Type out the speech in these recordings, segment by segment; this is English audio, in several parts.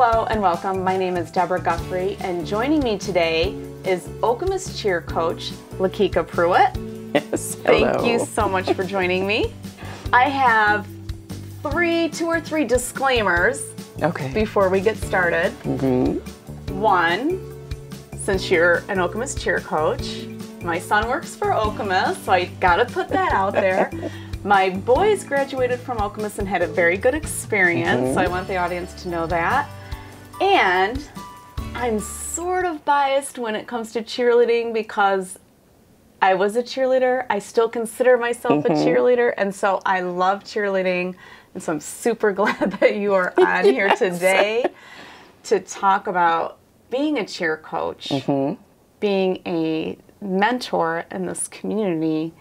Hello and welcome. My name is Deborah Guthrie, and joining me today is Okemos cheer coach Lakika Pruitt. Yes, hello. Thank you so much for joining me. I have two or three disclaimers before we get started. One, since you're an Okemos cheer coach, my son works for Okemos, so I gotta put that out there. My boys graduated from Okemos and had a very good experience, so I want the audience to know that. And I'm sort of biased when it comes to cheerleading because I was a cheerleader. I still consider myself a cheerleader, and so I love cheerleading. And so I'm super glad that you are on here today to talk about being a cheer coach, being a mentor in this community,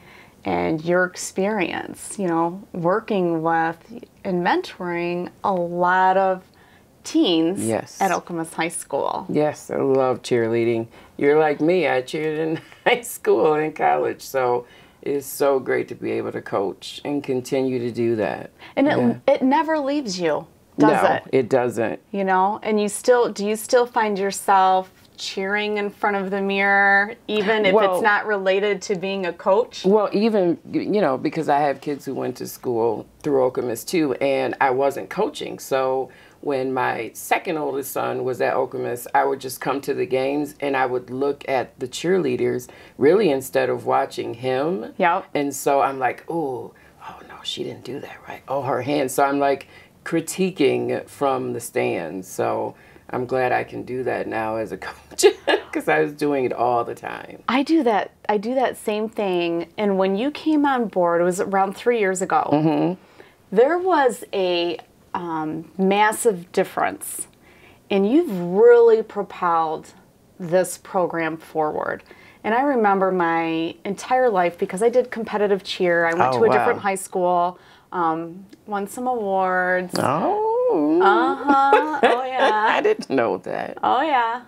and your experience, you know, working with and mentoring a lot of teens at Okemos High School. Yes, I love cheerleading. You're like me, I cheered in high school and college, so it's so great to be able to coach and continue to do that. And it never leaves you, does it? No, it doesn't. You know, and do you still find yourself cheering in front of the mirror, even if it's not related to being a coach? Well, even, you know, because I have kids who went to school through Okemos too, and I wasn't coaching. So when my second oldest son was at Okemos, I would just come to the games and I would look at the cheerleaders really instead of watching him. Yep. And so I'm like, oh no, she didn't do that right. Oh, her hand. So I'm like critiquing from the stands. So I'm glad I can do that now as a coach because I was doing it all the time. I do that same thing. And when you came on board, it was around 3 years ago, there was a massive difference. And you've really propelled this program forward. And I remember my entire life, because I did competitive cheer. I went to a different high school, won some awards. Oh yeah. I didn't know that. Oh yeah.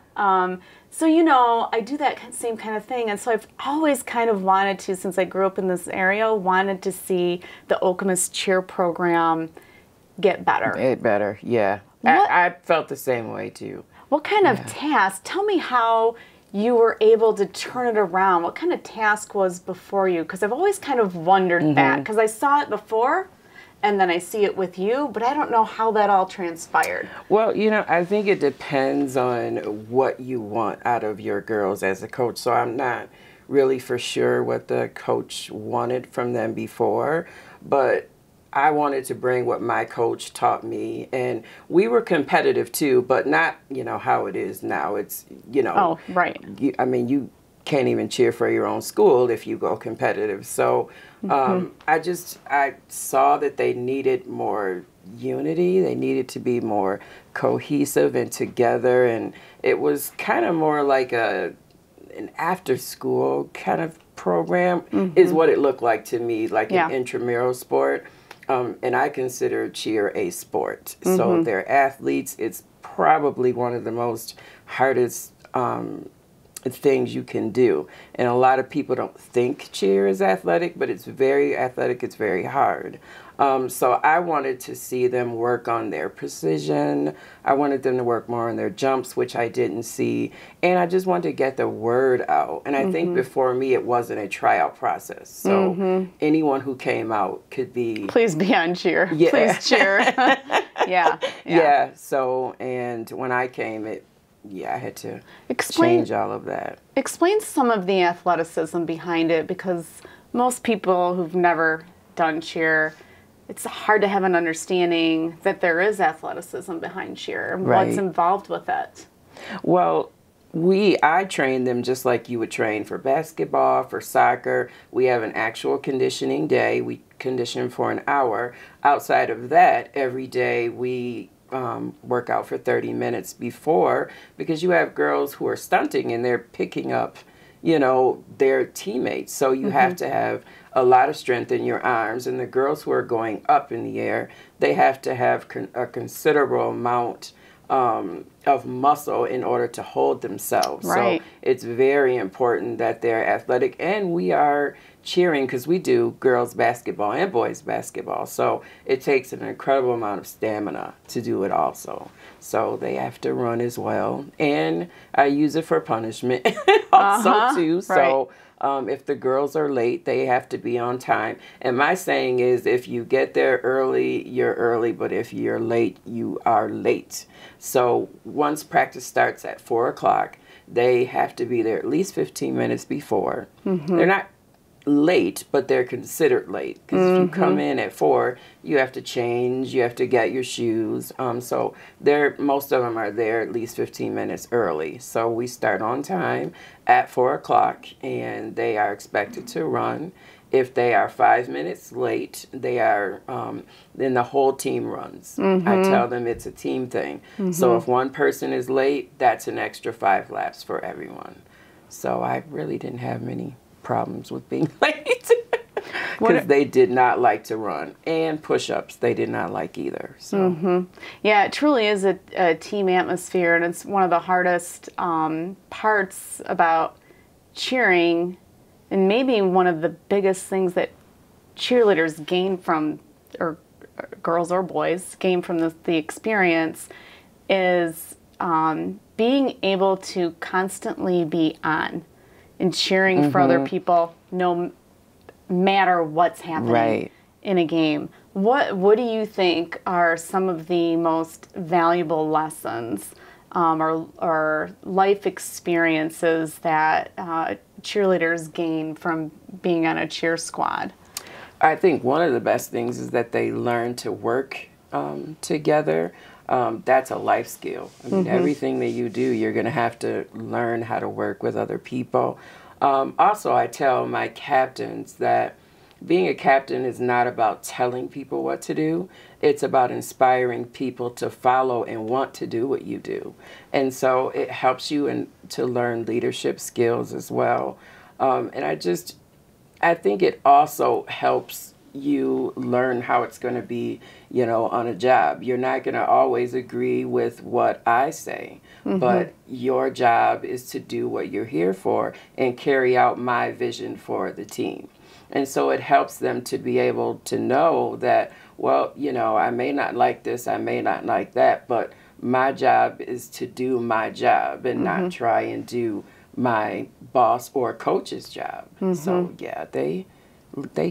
So, you know, I do that same kind of thing. And so I've always kind of wanted to, since I grew up in this area, wanted to see the Okemos cheer program get better. Get better, yeah. I felt the same way too. What kind of task? Tell me how you were able to turn it around. What kind of task was before you? Because I've always kind of wondered that. Because I saw it before, and then I see it with you, but I don't know how that all transpired. Well, you know, I think it depends on what you want out of your girls as a coach. So I'm not really for sure what the coach wanted from them before, but I wanted to bring what my coach taught me. And we were competitive too, but not, you know, how it is now. It's, you know. Oh, right. I mean, you can't even cheer for your own school if you go competitive. So I saw that they needed more unity. They needed to be more cohesive and together. And it was kind of more like an after school kind of program is what it looked like to me, like an intramural sport. And I consider cheer a sport. So they're athletes. It's probably one of the most hardest things you can do. And a lot of people don't think cheer is athletic, but it's very athletic. It's very hard. So I wanted to see them work on their precision. I wanted them to work more on their jumps, which I didn't see. And I just wanted to get the word out. And I think before me, it wasn't a tryout process. So anyone who came out could be... Please be on cheer. Yeah. Please cheer. Yeah. So, and when I came, I had to change all of that. Explain some of the athleticism behind it, because most people who've never done cheer, it's hard to have an understanding that there is athleticism behind cheer and what's involved with it. Well, I train them just like you would train for basketball, for soccer. We have an actual conditioning day. We condition for an hour. Outside of that, every day we work out for 30 minutes before, because you have girls who are stunting and they're picking up, you know, their teammates. So you have to have a lot of strength in your arms. And the girls who are going up in the air, they have to have a considerable amount of muscle in order to hold themselves. Right. So it's very important that they're athletic, and we are cheering because we do girls basketball and boys basketball. So it takes an incredible amount of stamina to do it also. So they have to run as well. And I use it for punishment also too. Right. So if the girls are late, they have to be on time. And my saying is, if you get there early, you're early. But if you're late, you are late. So once practice starts at 4 o'clock, they have to be there at least 15 minutes before. They're not late, but they're considered late. Because if you come in at 4, you have to change, you have to get your shoes. So most of them are there at least 15 minutes early. So we start on time at 4 o'clock, and they are expected to run. If they are 5 minutes late, they are, then the whole team runs. I tell them it's a team thing. So if one person is late, that's an extra 5 laps for everyone. So I really didn't have many problems with being late because they did not like to run, and push-ups they did not like either. So yeah, it truly is a team atmosphere, and it's one of the hardest parts about cheering, and maybe one of the biggest things that cheerleaders gain from, or girls or boys gain from the experience, is being able to constantly be on and cheering for other people, no matter what's happening in a game. What do you think are some of the most valuable lessons or life experiences that cheerleaders gain from being on a cheer squad? I think one of the best things is that they learn to work together. That's a life skill. I mean, everything that you do, you're going to have to learn how to work with other people. Also, I tell my captains that being a captain is not about telling people what to do. It's about inspiring people to follow and want to do what you do. And so it helps you to learn leadership skills as well. And I think it also helps you learn how it's going to be, on a job. You're not going to always agree with what I say, but your job is to do what you're here for and carry out my vision for the team. And so it helps them to be able to know that, well, I may not like this, I may not like that, but my job is to do my job and not try and do my boss or coach's job. So yeah, they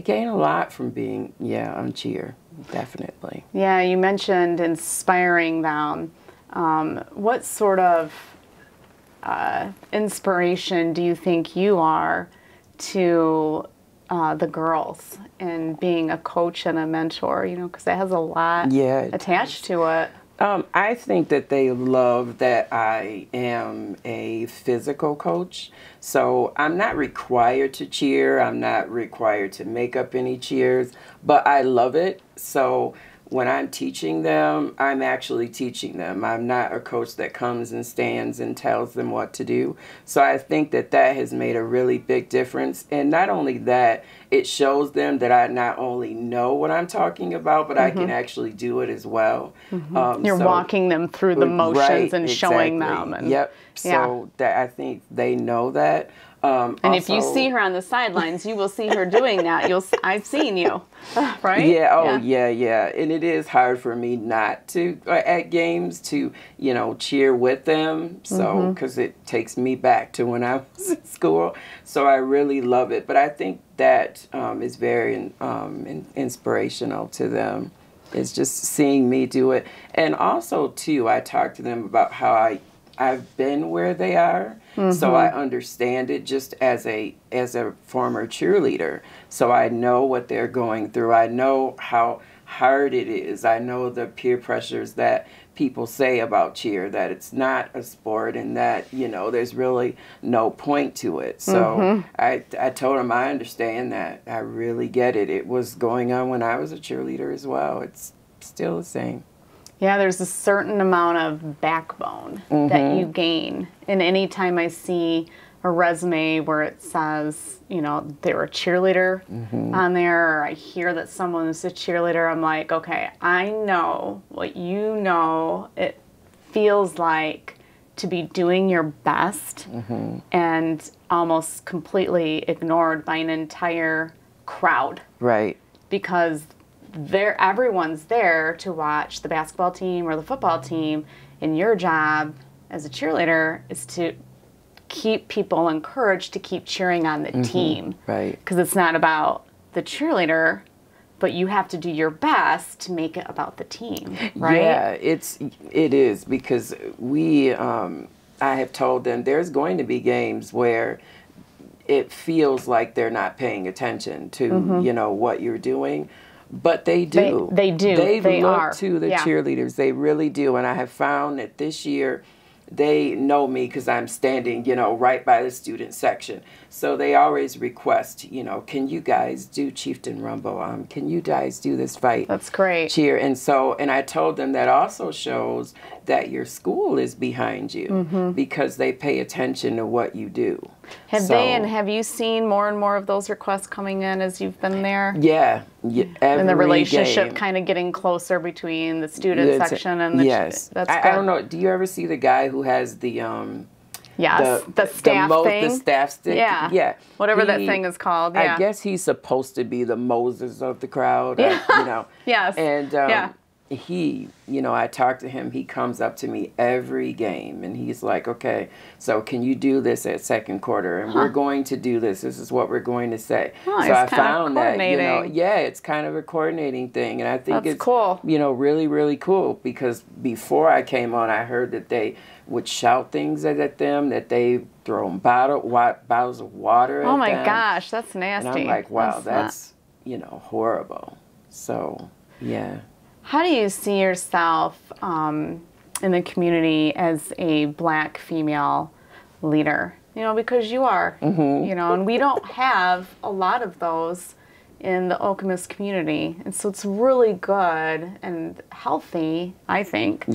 gain a lot from being, on cheer, definitely. Yeah, you mentioned inspiring them. What sort of inspiration do you think you are to the girls in being a coach and a mentor? Because that has a lot attached to it. I think that they love that I am a physical coach. So I'm not required to cheer. I'm not required to make up any cheers, but I love it. So when I'm teaching them, I'm actually teaching them. I'm not a coach that comes and stands and tells them what to do. So I think that has made a really big difference. And not only that, it shows them that I not only know what I'm talking about, but I can actually do it as well. You're walking them through the motions and showing them. And, So that I think they know that. And also, if you see her on the sidelines, you will see her doing that. I've seen you, right? Yeah. Yeah. And it is hard for me not to at games to cheer with them. So because it takes me back to when I was in school. So I really love it. But I think that is very inspirational to them. It's just seeing me do it, and also too, I talk to them about how I've been where they are. So I understand it just as a former cheerleader. So I know what they're going through. I know how hard it is. I know the peer pressures that people say about cheer, that it's not a sport and that, there's really no point to it. So I told them I understand that. I really get it. It was going on when I was a cheerleader as well. It's still the same. Yeah, there's a certain amount of backbone that you gain. And anytime I see a resume where it says, they were a cheerleader on there, or I hear that someone is a cheerleader, I'm like, okay, I know what you know. feels like to be doing your best and almost completely ignored by an entire crowd. Right. Because everyone's there to watch the basketball team or the football team, and your job as a cheerleader is to keep people encouraged to keep cheering on the team. Right. Because it's not about the cheerleader, but you have to do your best to make it about the team, right? Yeah, it is, because I have told them there's going to be games where it feels like they're not paying attention to, you know, what you're doing. But they do. They do. They look are. to the cheerleaders. They really do. And I have found that this year they know me because I'm standing, you know, right by the student section. So they always request, you know, can you guys do Chieftain Rumble? Can you guys do this fight? That's great. Cheer. And I told them that also shows that your school is behind you because they pay attention to what you do. Have you seen more and more of those requests coming in as you've been there? Yeah. And the relationship kind of getting closer between the student section and the yes. That's I don't know. Do you ever see the guy who has the the staff thing? The staff stick? Yeah. Yeah. Whatever that thing is called. Yeah. I guess he's supposed to be the Moses of the crowd. You know. Yes. And he, you know, I talk to him, he comes up to me every game and he's like, okay, so can you do this at second quarter? And we're going to do this. This is what we're going to say. Oh, so I found that, you know, it's kind of a coordinating thing. And I think it's cool. You know, really, really cool, because before I came on, I heard that they would shout things at them, that they throw bottles of water at them. Oh my gosh, that's nasty. And I'm like, wow, that's you know, horrible. So, yeah. How do you see yourself in the community as a Black female leader? You know, because you are, you know, and we don't have a lot of those in the Okemos community. And so it's really good and healthy, I think,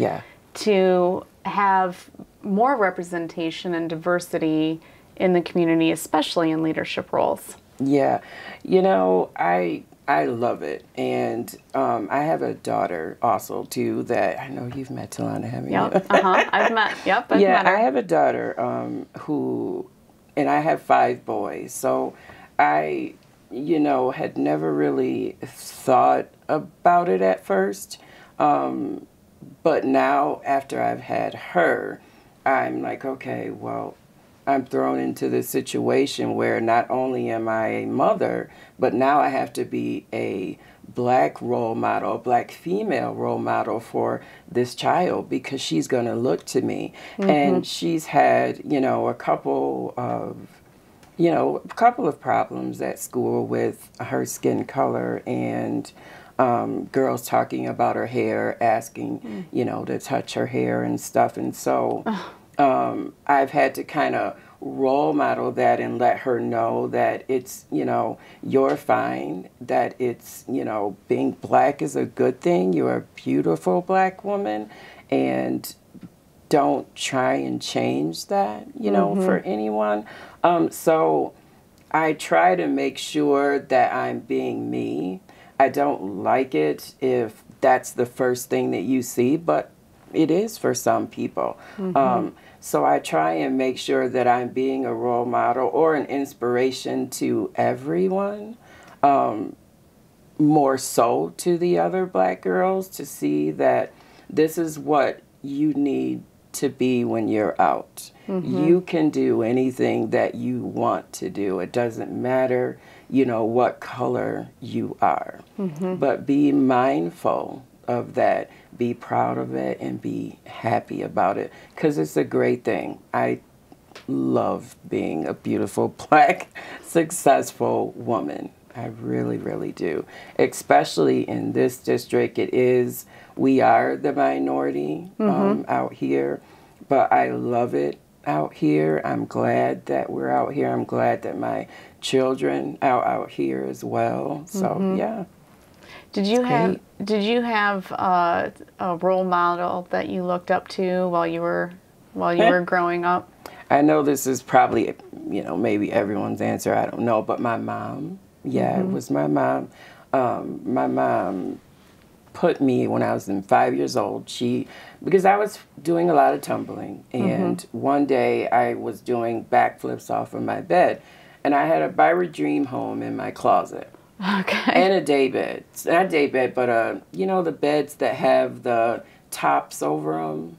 to have more representation and diversity in the community, especially in leadership roles. Yeah. You know, I love it. And I have a daughter also, too, that I know you've met Talana, haven't you? I've met her. I have a daughter and I have 5 boys. So I, you know, had never really thought about it at first. But now, after I've had her, I'm like, okay, well, I'm thrown into this situation where not only am I a mother, but now I have to be a Black role model, a Black female role model for this child, because she's going to look to me. And she's had, you know, a couple of problems at school with her skin color and girls talking about her hair, asking, you know, to touch her hair and stuff. And so I've had to kind of role model that and let her know that it's, you know, you're fine, that it's, you know, being Black is a good thing. You're a beautiful Black woman, and don't try and change that, you know, for anyone. So I try to make sure that I'm being me. I don't like it if that's the first thing that you see, but it is for some people. So I try and make sure that I'm being a role model or an inspiration to everyone, more so to the other Black girls, to see that this is what you need to be when you're out. You can do anything that you want to do. It doesn't matter, you know, what color you are. But be mindful of that. Be proud of it and be happy about it, because it's a great thing. I love being a beautiful Black successful woman. I really, really do. Especially in this district, we are the minority out here, but I love it out here. I'm glad that we're out here. I'm glad that my children are out here as well. So, yeah. Did you have a role model that you looked up to while you were growing up? I know this is probably, you know, maybe everyone's answer. I don't know, but my mom. Yeah, it was my mom. My mom put me when I was 5 years old. Because I was doing a lot of tumbling, and one day I was doing backflips off of my bed, and I had a Byron Dream home in my closet. Okay. And a day bed. Not day bed, but you know the beds that have the tops over them.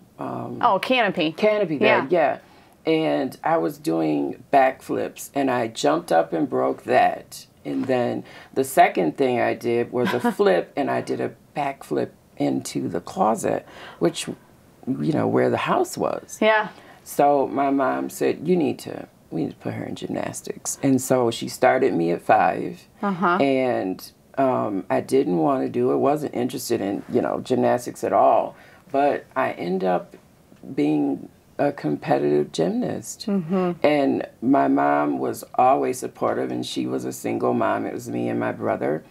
Canopy. Canopy bed, yeah. And I was doing backflips, and I jumped up and broke that. And then the second thing I did was a flip, and I did a backflip into the closet, which, you know, where the house was. Yeah. So my mom said, we need to put her in gymnastics. And so she started me at 5. And I didn't want to do it, wasn't interested in, you know, gymnastics at all. But I ended up being a competitive gymnast. And my mom was always supportive, and she was a single mom. It was me and my brother.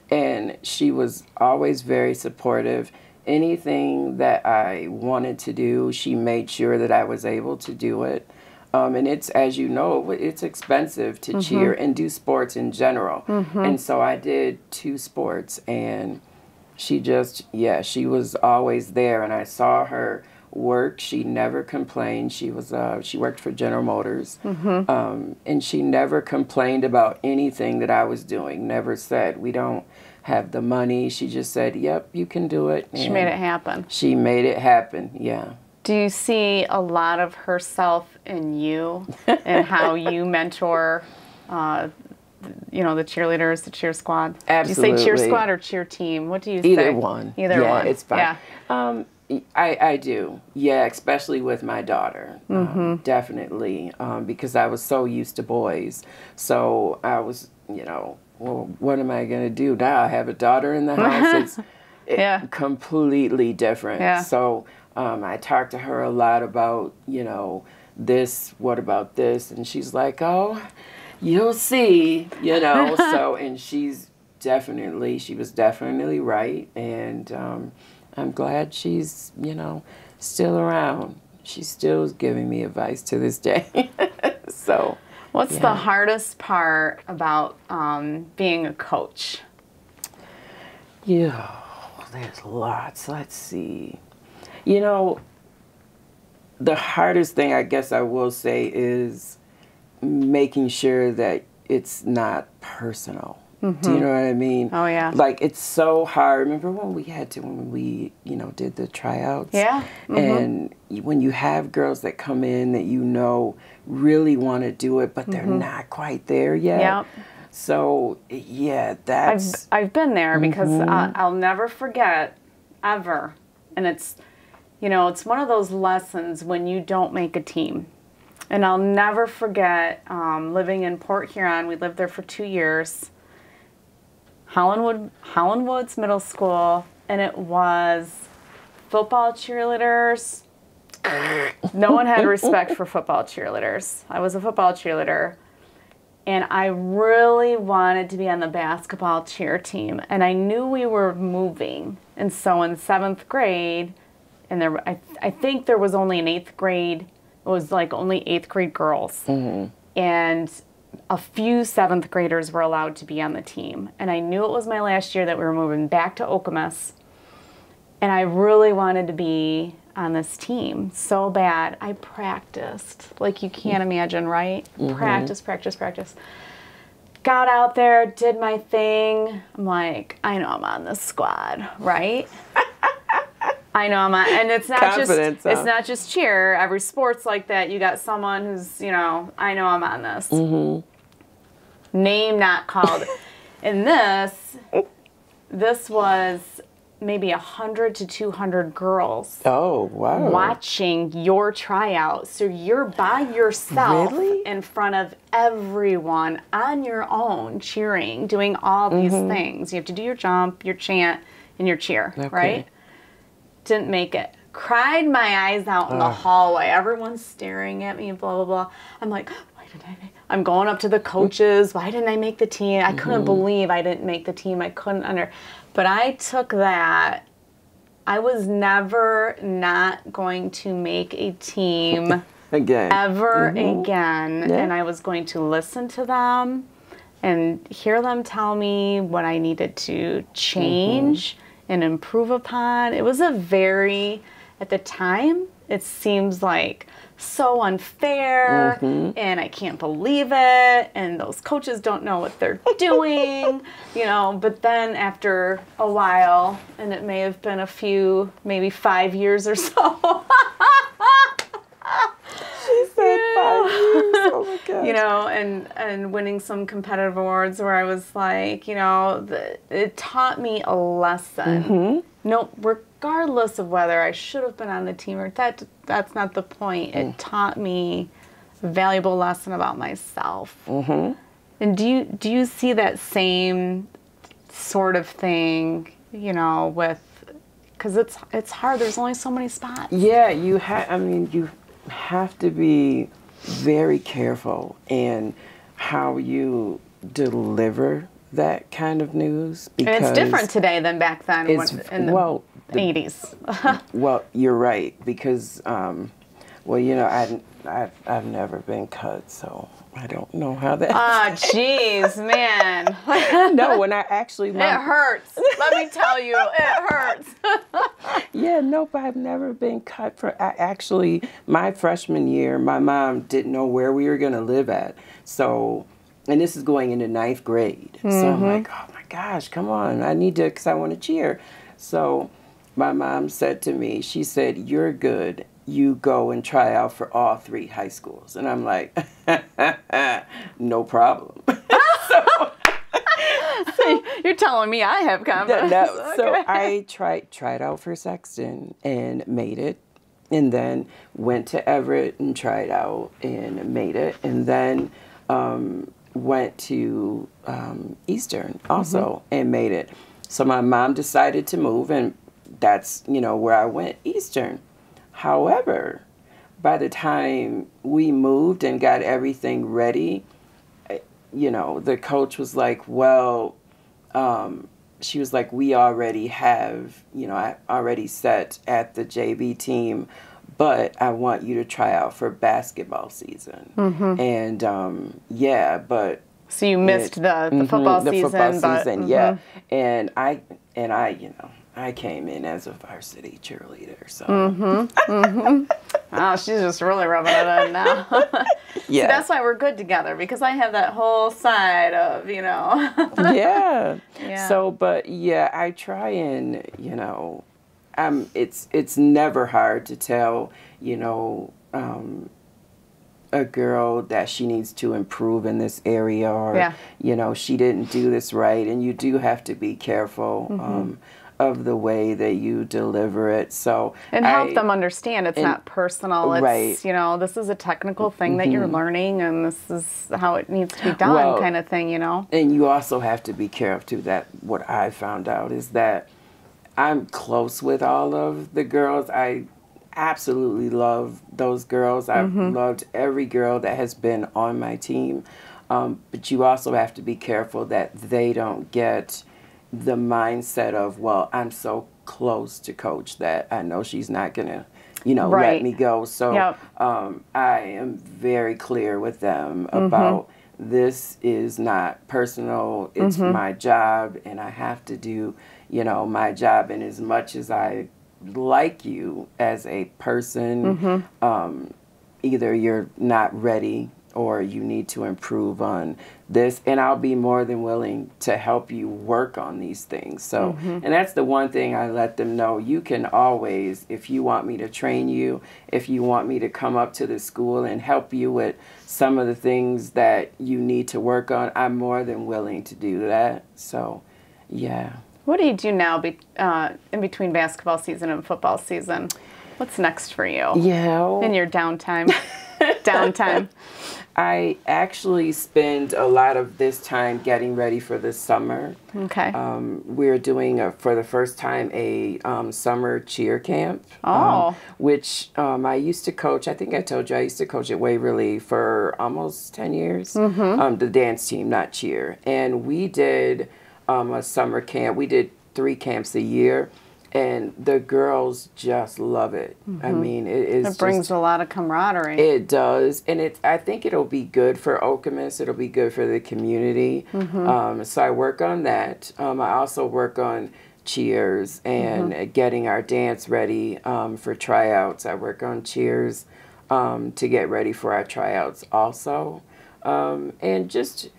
And she was always very supportive. Anything that I wanted to do, she made sure that I was able to do it. And it's, as you know, it's expensive to cheer and do sports in general. And so I did 2 sports, and she just, she was always there. And I saw her work. She never complained. She was she worked for General Motors, and she never complained about anything that I was doing. Never said, we don't have the money. She just said, yep, you can do it. And she made it happen. She made it happen, yeah. Do you see a lot of herself in you and how you mentor, you know, the cheerleaders, the cheer squad? Absolutely. Do you say cheer squad or cheer team? What do you say? Either one. Either one. Yeah, it's fine. Yeah. I do. Yeah, especially with my daughter. Definitely. Because I was so used to boys. So I was, you know, well, what am I going to do now? I have a daughter in the house. It's completely different. Yeah. So I talked to her a lot about, you know, this, what about this? And she's like, oh, you'll see, you know. So, and she was definitely right. And I'm glad she's, you know, still around. She's still giving me advice to this day. So. What's the hardest part about being a coach? Yeah, there's lots. Let's see. You know, the hardest thing I guess I will say is making sure that it's not personal. Do you know what I mean? Oh, yeah. Like, it's so hard. Remember when we, you know, did the tryouts? Yeah. And when you have girls that come in that you know really want to do it, but they're not quite there yet. Yep. So, yeah, that's... I've been there because I'll never forget, ever. And it's, you know, it's one of those lessons when you don't make a team. And I'll never forget living in Port Huron. We lived there for 2 years. Howland Woods Middle School, and it was football cheerleaders. No one had respect for football cheerleaders. I was a football cheerleader, and I really wanted to be on the basketball cheer team, and I knew we were moving. And so in 7th grade, and I think there was only an 8th grade, it was like only 8th grade girls. And a few 7th graders were allowed to be on the team. And I knew it was my last year that we were moving back to Okemos. And I really wanted to be on this team so bad. I practiced like you can't imagine, right? Practice. Got out there, did my thing. I'm like, I know I'm on this squad, right? I know I'm on, and it's not Confidence, it's not just cheer. Every sport's like that. You got someone who's, you know, I know I'm on this. Name not called. And this was maybe 100 to 200 girls. Oh, wow. Watching your tryout. So you're by yourself in front of everyone on your own, cheering, doing all these things. You have to do your jump, your chant, and your cheer, right? Didn't make it. Cried my eyes out in the hallway. Everyone's staring at me, blah, blah, blah. I'm like, why did I make... I'm going up to the coaches. Why didn't I make the team? I couldn't believe I didn't make the team. I couldn't But I took that. I was never not going to make a team again. Ever again. Yeah. And I was going to listen to them and hear them tell me what I needed to change and improve upon. It was a very, at the time, it seems like so unfair, and I can't believe it, and those coaches don't know what they're doing, you know. But then after a while, and it may have been a few, maybe 5 years or so. She said 5 years. Oh my gosh. You know, and winning some competitive awards where I was like, you know, it taught me a lesson. No, regardless of whether I should have been on the team or that's not the point. It taught me a valuable lesson about myself. And do you see that same sort of thing, you know, with, because it's hard. There's only so many spots. Yeah, you have to be very careful in how you deliver that kind of news, because and it's different today than back then in the 80s. Well, you're right, because well, you know, I've never been cut, so I don't know how that. Ah, jeez, man. No, when I actually. It hurts. Let me tell you, it hurts. Yeah, nope, I've never been cut for. Actually, my freshman year, my mom didn't know where we were going to live at, so. And this is going into 9th grade. So I'm like, oh my gosh, come on. I need to, because I want to cheer. So my mom said to me, she said, you're good. You go and try out for all 3 high schools. And I'm like, no problem. So you're telling me I have confidence. No, okay. So I tried out for Sexton and made it. And then went to Everett and tried out and made it. And then went to Eastern also and made it. So my mom decided to move, and that's, you know, where I went, Eastern. However, by the time we moved and got everything ready, you know, the coach was like, well, she was like, we already have, you know, I already set at the JV team, but I want you to try out for basketball season. And yeah, but so you missed the football season. The football but, season, yeah. And I, you know, I came in as a varsity cheerleader. So. Oh, she's just really rubbing it in now. Yeah. See, that's why we're good together, because I have that whole side of, you know. Yeah. Yeah. So, but yeah, I try and, you know. It's never hard to tell, you know, a girl that she needs to improve in this area, or, you know, she didn't do this right. And you do have to be careful of the way that you deliver it. So and help them understand it's not personal. It's, right. you know, this is a technical thing that you're learning, and this is how it needs to be done, kind of thing, you know. And you also have to be careful, too, that what I found out is that I'm close with all of the girls. I absolutely love those girls. I've loved every girl that has been on my team. But you also have to be careful that they don't get the mindset of, well, I'm so close to Coach that I know she's not going to, you know, let me go. So I am very clear with them about this is not personal. It's my job, and I have to do, you know, my job. And as much as I like you as a person, either you're not ready or you need to improve on this, and I'll be more than willing to help you work on these things. So, and that's the one thing I let them know. You can always, if you want me to train you, if you want me to come up to the school and help you with some of the things that you need to work on, I'm more than willing to do that. So, yeah. What do you do now in between basketball season and football season? What's next for you? Yeah. In your downtime? I actually spend a lot of this time getting ready for the summer. Okay. We're doing, for the first time, a summer cheer camp. Which I used to coach. I think I told you I used to coach at Waverly for almost 10 years. The dance team, not cheer. And we did a summer camp. We did 3 camps a year. And the girls just love it. I mean, it brings a lot of camaraderie. It does. And I think it'll be good for Okemos. It'll be good for the community. So I work on that. I also work on cheers and getting our dance ready for tryouts. I work on cheers to get ready for our tryouts also. And just,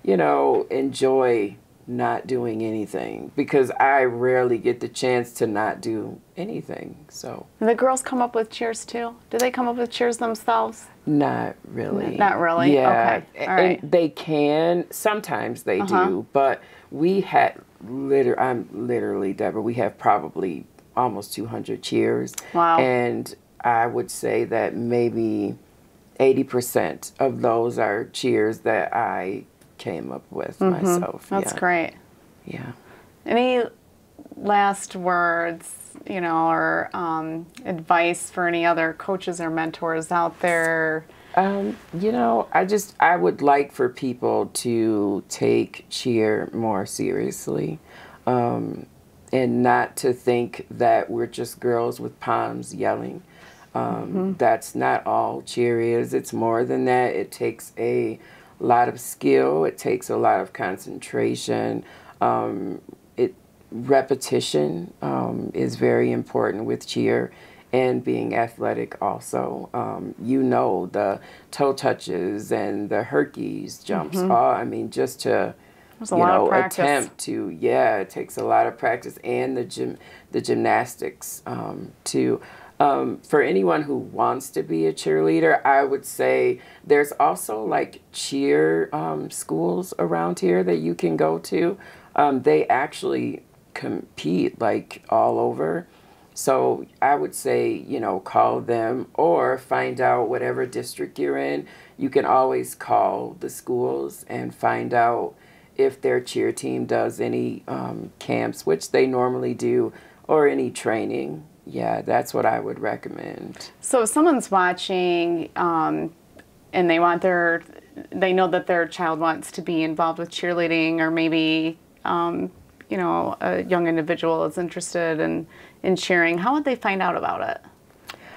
you know, enjoy not doing anything, because I rarely get the chance to not do anything. So and the girls come up with cheers too? Do they come up with cheers themselves? Not really. Not really? Yeah. Okay. All right. And they can. Sometimes they do. But we had I'm literally, Deborah, we have probably almost 200 cheers. Wow. And I would say that maybe 80% of those are cheers that I came up with myself. That's great. Yeah. Any last words, you know, or advice for any other coaches or mentors out there? You know, I would like for people to take cheer more seriously, and not to think that we're just girls with palms yelling. That's not all cheer is. It's more than that. It takes a lot of skill. It takes a lot of concentration. Repetition is very important with cheer, and being athletic also. You know, the toe touches and the Herkies jumps. I mean, just to attempt to, it takes a lot of practice, and the gymnastics too. For anyone who wants to be a cheerleader, I would say there's also like cheer schools around here that you can go to. They actually compete like all over. So I would say, you know, call them or find out whatever district you're in. You can always call the schools and find out if their cheer team does any camps, which they normally do, or any training. Yeah, that's what I would recommend. So if someone's watching and they know that their child wants to be involved with cheerleading, or maybe, you know, a young individual is interested in cheering, how would they find out about it?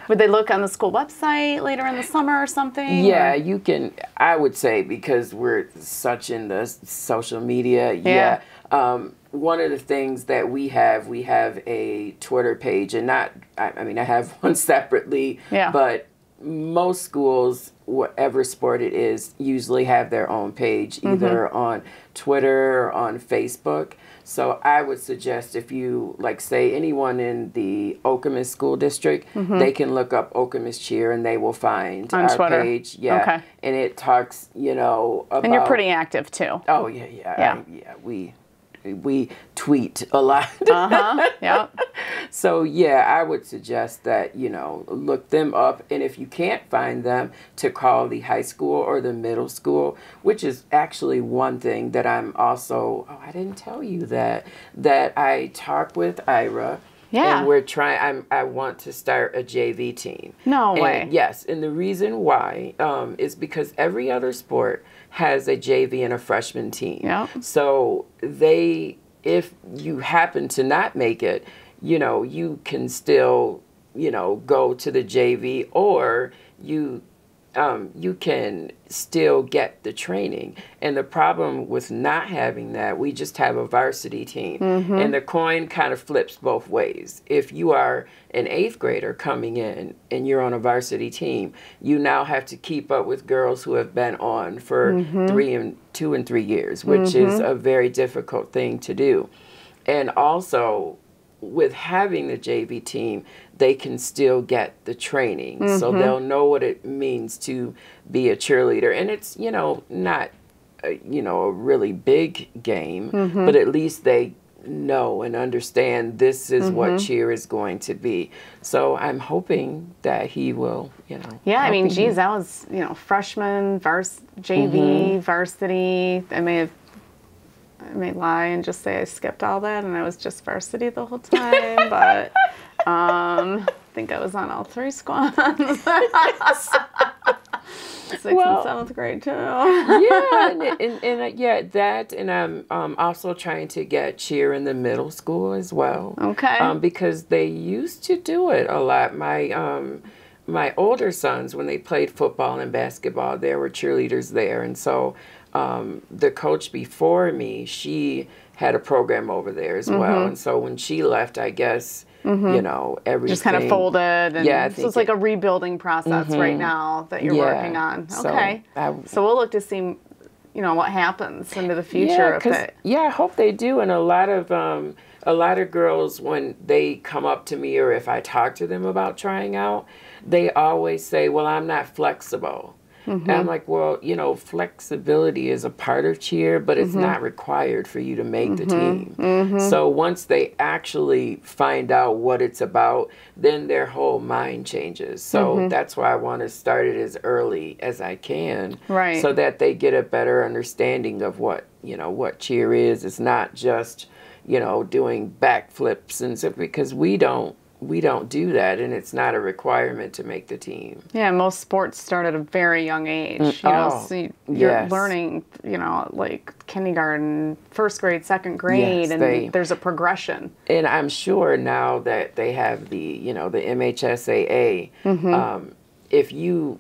Would they look on the school website later in the summer or something? Yeah, you can, I would say, because we're such in the social media. Yeah. One of the things that we have a Twitter page, and I have one separately, but most schools, whatever sport it is, usually have their own page, either on Twitter or on Facebook. So I would suggest, if you, like, say anyone in the Okemos School District, they can look up Okemos Cheer and they will find on our Twitter page. Yeah. Okay. And it talks, you know, about... And you're pretty active too. Oh, yeah. We tweet a lot. Yep. So, yeah, I would suggest that, you know, look them up. And if you can't find them, to call the high school or the middle school, which is actually one thing that I'm also, I didn't tell you that I talk with Ira. Yeah. And we're trying, I want to start a JV team. No way. Yes. And the reason why is because every other sport has a JV and a freshman team. Yeah. So if you happen to not make it, you know, you can still, you know, go to the JV, or you can still get the training. And the problem with not having that, we just have a varsity team. And the coin kind of flips both ways. If you are an 8th grader coming in and you're on a varsity team, you now have to keep up with girls who have been on for 2 and 3 years, which is a very difficult thing to do. And also, with having the JV team, they can still get the training. So they'll know what it means to be a cheerleader. And it's, you know, not, a really big game, but at least they know and understand this is what cheer is going to be. So I'm hoping that he will, you know. Yeah, I mean, geez, that was, you know, freshman, JV, varsity. I may lie and just say I skipped all that and I was just varsity the whole time, but I think I was on all 3 squads. 6th and 7th grade too. That, and I'm also trying to get cheer in the middle school as well. Okay. Because they used to do it a lot. My older sons, when they played football and basketball, there were cheerleaders there, and so the coach before me, she had a program over there as well. And so when she left, I guess, you know, everything. Just kind of folded. And yeah, so it's like a rebuilding process right now that you're working on. Okay. So we'll look to see, you know, what happens into the future. Yeah, I hope they do. And a lot of girls, when they come up to me or if I talk to them about trying out, they always say, well, I'm not flexible. And I'm like, well, you know, flexibility is a part of cheer, but it's not required for you to make the team. So once they actually find out what it's about, then their whole mind changes. So that's why I want to start it as early as I can, so that they get a better understanding of what, you know, what cheer is. It's not just, you know, doing backflips and stuff, because we don't do that, and it's not a requirement to make the team. Yeah, most sports start at a very young age. You know, so you're learning, you know, like kindergarten, first grade, second grade, and there's a progression. And I'm sure now that they have the, you know, the MHSAA, if you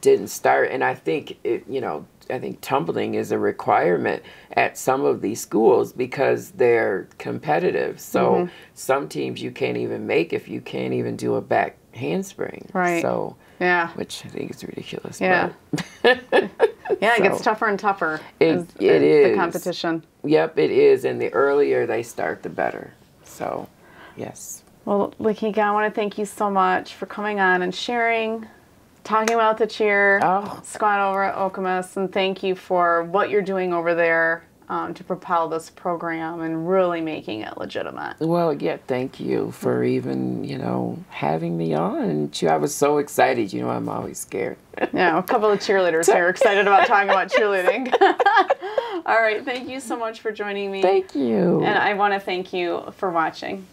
didn't start, and I think you know, I think tumbling is a requirement at some of these schools because they're competitive. So some teams you can't even make if you can't even do a back handspring. Right. So which I think is ridiculous. Yeah. But yeah, it gets tougher and tougher. It is. The competition. Yep, it is. And the earlier they start, the better. So, yes. Well, Lakika, I want to thank you so much for coming on and sharing, talking about the cheer squad over at Okemos, and thank you for what you're doing over there to propel this program and really making it legitimate. Well, yeah, thank you for even, you know, having me on. I was so excited. You know, I'm always scared. Yeah, a couple of cheerleaders here excited about talking about cheerleading. All right, thank you so much for joining me. Thank you. And I want to thank you for watching.